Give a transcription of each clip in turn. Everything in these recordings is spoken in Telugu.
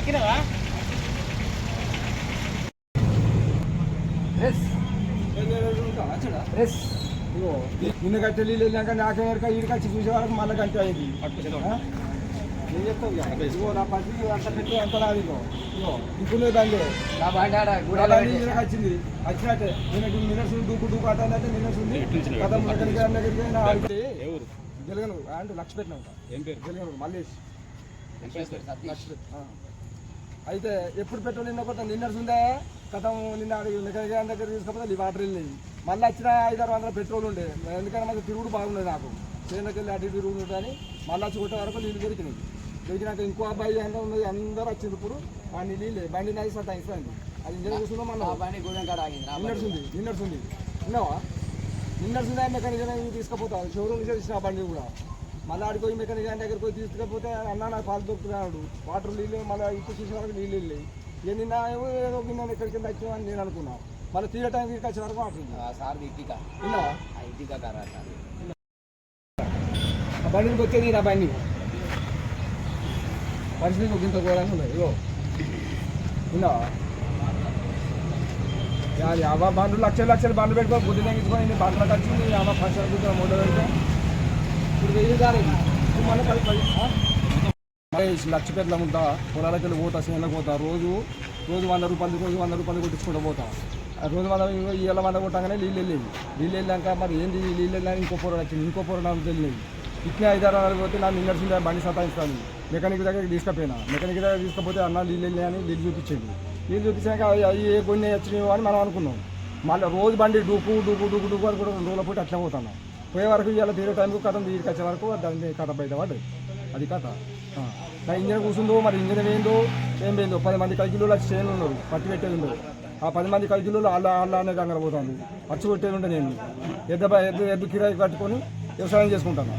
నిన్న కట్టే నీళ్ళు వెళ్ళాక నాకే ఈడికి వచ్చి చూసే వరకు మళ్ళీ కట్టే అయింది. నేను చెప్తాను ఇగో నా పరిస్థితి అంత పెట్టి అంత నాది ఇప్పుడు బండి వచ్చింది వచ్చినట్టే నిన్నటి దూకు దూకు అంటే నిన్నటి గెలగను అంటే లక్ష పెట్టినా గెలగను మల్లేష్ అయితే ఎప్పుడు పెట్రోల్ నిన్న కొత్త నిన్నటి ఉందే కథం నిన్న దగ్గర తీసుకపోతే వాటర్ వెళ్ళింది మళ్ళీ వచ్చిన 500-600 పెట్రోల్ ఉండే ఎందుకంటే మాకు తిరుగుడు బాగుండేది నాకు చేనుకి వెళ్ళి అటు తిరుగుడు కానీ మళ్ళీ వచ్చి కొట్టే వరకు నీళ్ళు దొరికినాయి దొరికినాక ఇంకో అబ్బాయి అంతా ఉన్నది అందరూ వచ్చింది ఇప్పుడు వాడిని నీళ్ళు బండి నాది సార్ ఇస్తాను అది ఇంజన్ కూర్చుందో మళ్ళీ నిన్నడుంది విన్నావా నిన్నడుందా మెకానిక్ తీసుకుపోతాను షోరూమ్ నుంచి ఇచ్చిన బండి కూడా మళ్ళీ ఆడిపోయి మెకానిక్ దగ్గరికి పోయి తీసుకపోతే అన్న నాకు పాలు దొరుకుతున్నాడు వాటర్ నీళ్ళు మళ్ళీ ఇప్పుడు చూసే వరకు నీళ్ళు వెళ్ళాయి ఏ నిన్న ఏదో విన్నాను ఎక్కడికి వచ్చాను అని నేను అనుకున్నాను మళ్ళీ తీరే టైం తీసుకు వచ్చే వరకు వాటర్ విన్నావా బండికి వచ్చేది నా బండి పరిస్థితి ఇంత ఘోరంగా ఉన్నాయి ఇగో విన్నావా అవ్వ బండ్లు లక్షలు బండ్లు పెట్టుకో బుద్ధి తగ్గించుకొని బండ్లకు వచ్చింది అమ్మ ఫస్ట్ కూర్చొని మూడో పెడితే ఇప్పుడు 1000 కాలేదు మళ్ళీ 10 లక్ష పెట్ల ఉంటా పొలాలకి వెళ్ళి పోతా చేనులకు పోతా రోజు 100 రూపాయలు కొట్టించుకుంటూ పోతా రోజు 100 ఇళ్ళ 100 కొట్టగానే నీళ్ళు వెళ్ళాక మరి ఏంటి నీళ్ళు వెళ్ళాక ఇంకో పొర వచ్చింది ఇంకో పొర నాకు తెలియదు ఇట్లా 5-6 పోతే నాకు నిన్నర్సింది బండి సతాయిస్తాను మెకానిక్ దగ్గరికి తీసుకుపోయినా మెకానిక్ దగ్గర తీసుకపోతే అన్న నీళ్ళు వెళ్ళాయని నీళ్ళు చూపించింది నీళ్ళు చూపించాక అవి ఏ కొన్ని వచ్చినాయో అని మనం అనుకున్నాం మళ్ళీ రోజు బండి డూకు అని కూడా 2 రోజుల పూట అట్లా పోతాను పోయే వరకు ఇవాళ తీరే టైంకు కథ వీడికి వచ్చే వరకు దాని కథ బయటపడ్డది అది కథ నా ఇంజన్ కూర్చుందో మరి ఇంజన్ ఏందో ఏం పోయిందో 10 మంది కైకిలో వచ్చి చేయను ఉన్నారు పట్టి పెట్టేది ఉండదు ఆ 10 మంది కైకిలో అనే కంగారు పోతాను పచ్చి కొట్టేది ఉంటే నేను ఎద్దు కిరాయి కట్టుకొని వ్యవసాయం చేసుకుంటాను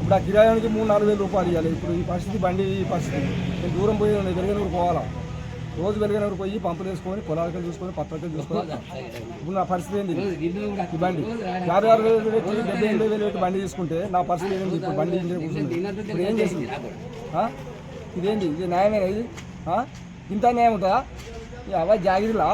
ఇప్పుడు ఆ కిరాయానికి 3-4 వేల రూపాయలు ఇవ్వాలి ఇప్పుడు ఈ పరిస్థితి బండి ఈ పరిస్థితి నేను దూరం పోయి వెలుగనూరు పోవాలా రోజు వెలుగనూరు పోయి పంపులు వేసుకొని పొలాలకి చూసుకొని పత్రికలు చూసుకొని ఇప్పుడు నా పరిస్థితి ఏంది ఈ బండి 56,000 పెట్టి 78,000 పెట్టి బండి తీసుకుంటే నా పరిస్థితి ఏంటి ఇప్పుడు బండి ఇంజన్ కూర్చుంది ఇప్పుడు ఏం చేసింది ఇదేంటి ఇది న్యాయమేనా ఇది ఇంత న్యాయం ఉంటుందా అవ్వ జాగిరిలా